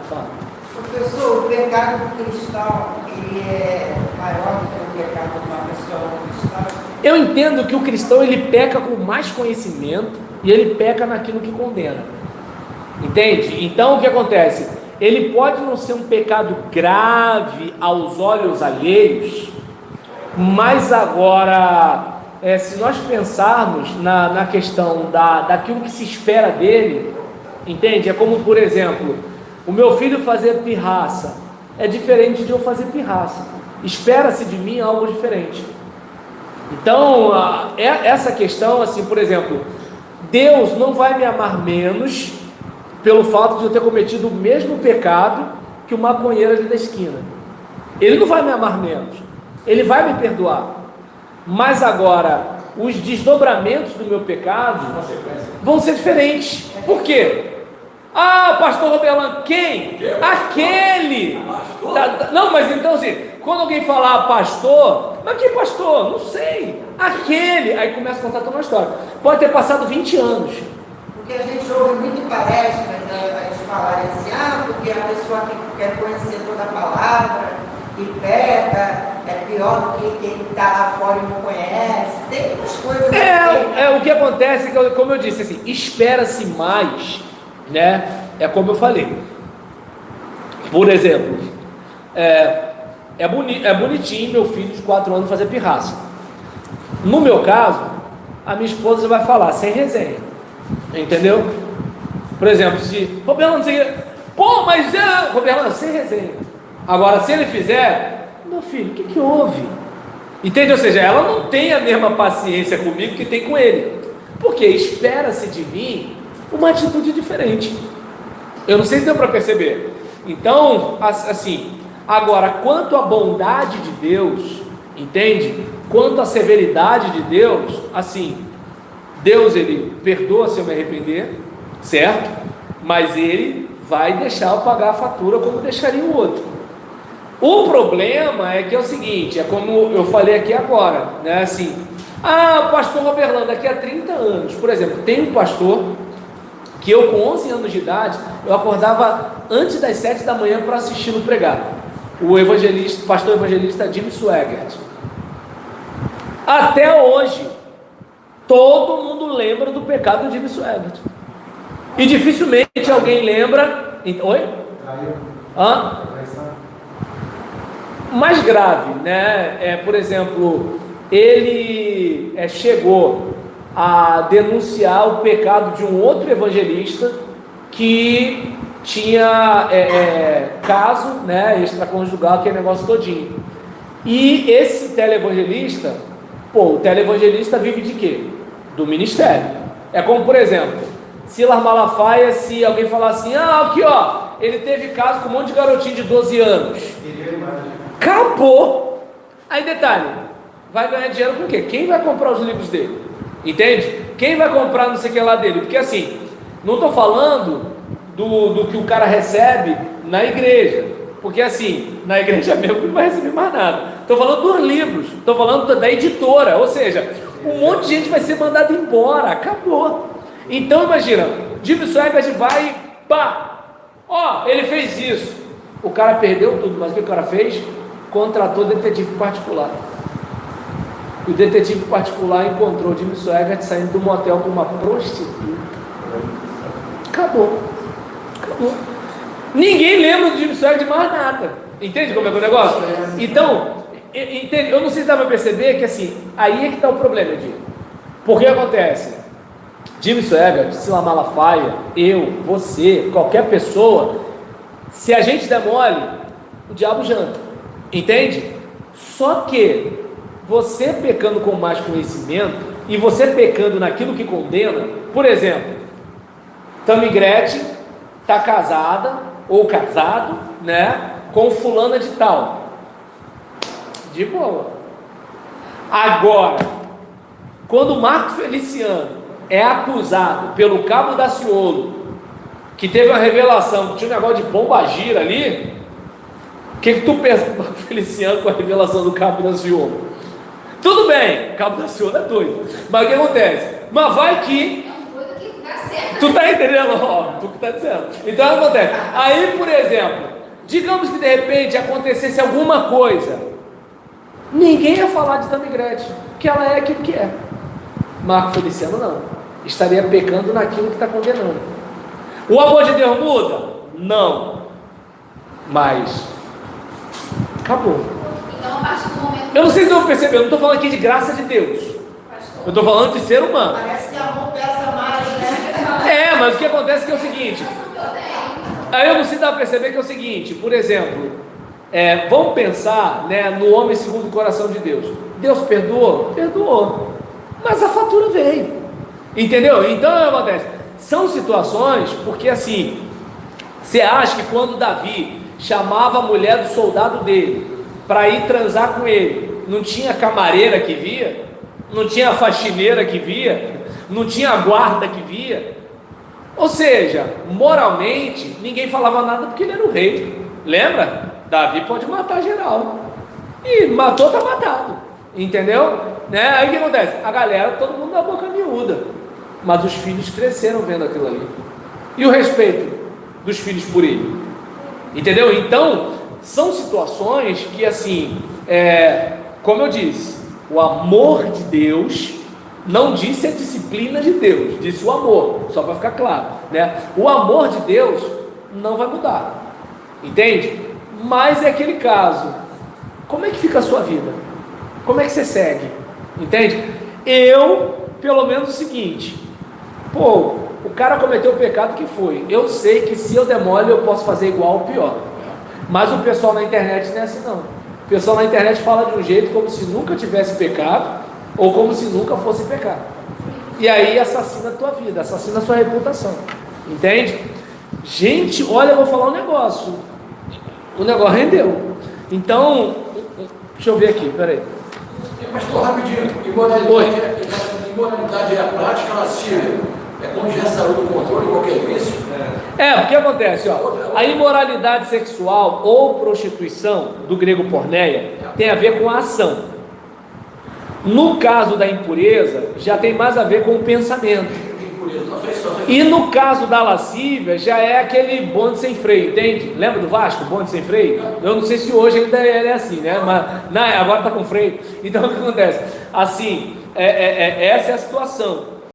Fala. Professor, o pecado cristão, ele é maior do que o pecado de uma pessoa não cristã? Eu entendo que o cristão ele peca com mais conhecimento e ele peca naquilo que condena. Entende? Então o que acontece? Ele pode não ser um pecado grave aos olhos alheios, mas agora, se nós pensarmos na questão daquilo que se espera dele, entende? É como, por exemplo, o meu filho fazer pirraça é diferente de eu fazer pirraça. Espera-se de mim algo diferente. Então, essa questão, assim, por exemplo, Deus não vai me amar menos pelo fato de eu ter cometido o mesmo pecado que o maconheiro ali da esquina. Ele não vai me amar menos, ele vai me perdoar. Mas agora, os desdobramentos do meu pecado vão ser diferentes. Por quê? Ah, pastor Roberlan, quem? Aquele! Não, mas então assim, quando alguém falar pastor, mas que pastor? Não sei. Aquele! Aí começa a contar toda uma história. Pode ter passado 20 anos. Porque a gente ouve muito palestras, né, a gente falar assim, porque a pessoa que quer conhecer toda a palavra e peca, é pior do que quem está lá fora e não conhece. Tem umas coisas assim. O que acontece, como eu disse, assim, espera-se mais, né? É como eu falei. Por exemplo, é bonitinho meu filho de 4 anos fazer pirraça. No meu caso, a minha esposa vai falar sem resenha. Entendeu? Por exemplo, se Roberto não sei, pô, mas Roberto, sem resenha. Agora, se ele fizer, meu filho, o que houve? Entende? Ou seja, ela não tem a mesma paciência comigo que tem com ele, porque espera-se de mim uma atitude diferente. Eu não sei se deu para perceber. Então, assim, agora, quanto à bondade de Deus, entende? Quanto à severidade de Deus, assim, Deus, ele perdoa se eu me arrepender, certo? Mas ele vai deixar eu pagar a fatura como deixaria o outro. O problema é que é o seguinte, é como eu falei aqui agora, né? Assim, o pastor Roberlan, daqui a 30 anos, por exemplo, tem um pastor que eu com 11 anos de idade, eu acordava antes das 7 da manhã para assistir-lo pregar. O pastor evangelista Jim Swaggart. Até hoje, todo mundo lembra do pecado de Jim Swaggart. E dificilmente alguém lembra. Oi? Mais grave, né? Por exemplo, ele chegou a denunciar o pecado de um outro evangelista que tinha caso, né, extraconjugal, que é negócio todinho. E esse televangelista, o televangelista vive de quê? Do ministério. É como, por exemplo, Silas Malafaia, se alguém falar assim, aqui ó, ele teve caso com um monte de garotinho de 12 anos. Acabou! Aí detalhe, vai ganhar dinheiro com o quê? Quem vai comprar os livros dele? Entende? Quem vai comprar não sei o que lá dele? Porque assim, não estou falando do que o cara recebe na igreja, porque assim, na igreja mesmo não vai receber mais nada. Estou falando dos livros, estou falando da editora, ou seja, um monte de gente vai ser mandado embora, acabou. Então imagina, Jim Swaggart vai, ele fez isso, o cara perdeu tudo, mas o que o cara fez? Contratou detetive particular. O detetive particular encontrou Jim Swaggart saindo do motel com uma prostituta. Acabou. Ninguém lembra do Jim Swaggart de mais nada. Entende como é que é o negócio? Então, entende? Eu não sei se dá para perceber que assim, aí é que está o problema, Edinho. Porque acontece? Jim Swaggart, Silas Malafaia, eu, você, qualquer pessoa, se a gente der mole, o diabo janta. Entende? Só que você pecando com mais conhecimento e você pecando naquilo que condena, por exemplo, Tammy Gretchen está casada ou casado, né, com fulana de tal, de boa. Agora, quando o Marco Feliciano é acusado pelo Cabo Daciolo, que teve uma revelação, que tinha um negócio de bomba gira ali, o que tu pensa do Marco Feliciano com a revelação do Cabo Daciolo? Tudo bem, o Cabo Daciolo é doido, mas o que acontece? Mas vai que... É uma coisa que dá certo Tu tá entendendo? Ó, tu que tá dizendo. Então acontece. Aí, por exemplo, digamos que de repente acontecesse alguma coisa, ninguém ia falar de Tamigrete, que ela é aquilo que é. Marco Feliciano não. Estaria pecando naquilo que está condenando. O amor de Deus muda? Não. Mas acabou. Então, a partir do momento. Eu não sei se eu percebi, eu não estou falando aqui de graça de Deus. Eu estou falando de ser humano. Parece que amor pesa mais, né? Mas o que acontece é que é o seguinte. Aí eu não sei se dá para perceber que é o seguinte, por exemplo, vamos pensar, né, no homem segundo o coração de Deus. Deus perdoou? Perdoou. Mas a fatura veio. Entendeu? Então o que acontece? São situações, porque assim, você acha que quando Davi chamava a mulher do soldado dele para ir transar com ele, não tinha camareira que via? Não tinha faxineira que via? Não tinha guarda que via? Ou seja, moralmente, ninguém falava nada porque ele era o rei. Lembra? Davi pode matar geral. E matou, tá matado. Entendeu? Né? Aí o que acontece? A galera, todo mundo da boca miúda. Mas os filhos cresceram vendo aquilo ali. E o respeito dos filhos por ele? Entendeu? Então, são situações que assim, como eu disse, o amor de Deus não disse a disciplina de Deus, disse o amor, só para ficar claro, né? O amor de Deus não vai mudar, entende? Mas é aquele caso, como é que fica a sua vida? Como é que você segue? Entende? Pelo menos o seguinte, o cara cometeu o pecado que foi, eu sei que se eu der mole eu posso fazer igual ou pior, mas o pessoal na internet não é assim não. O pessoal na internet fala de um jeito como se nunca tivesse pecado, ou como se nunca fosse pecar, e aí assassina a tua vida, assassina a sua reputação, entende? Gente, olha, eu vou falar um negócio, o negócio rendeu. Então, deixa eu ver aqui, peraí. Pastor, rapidinho, imoralidade é a prática lasciva, onde já saiu do controle qualquer vício. Porque acontece, a imoralidade sexual ou prostituição, do grego porneia, tem a ver com a ação. No caso da impureza, já tem mais a ver com o pensamento. E no caso da lascívia, já é aquele bonde sem freio, entende? Lembra do Vasco, bonde sem freio? Eu não sei se hoje ainda é assim, né? Mas agora está com freio. Então o que acontece? Assim, essa é a situação.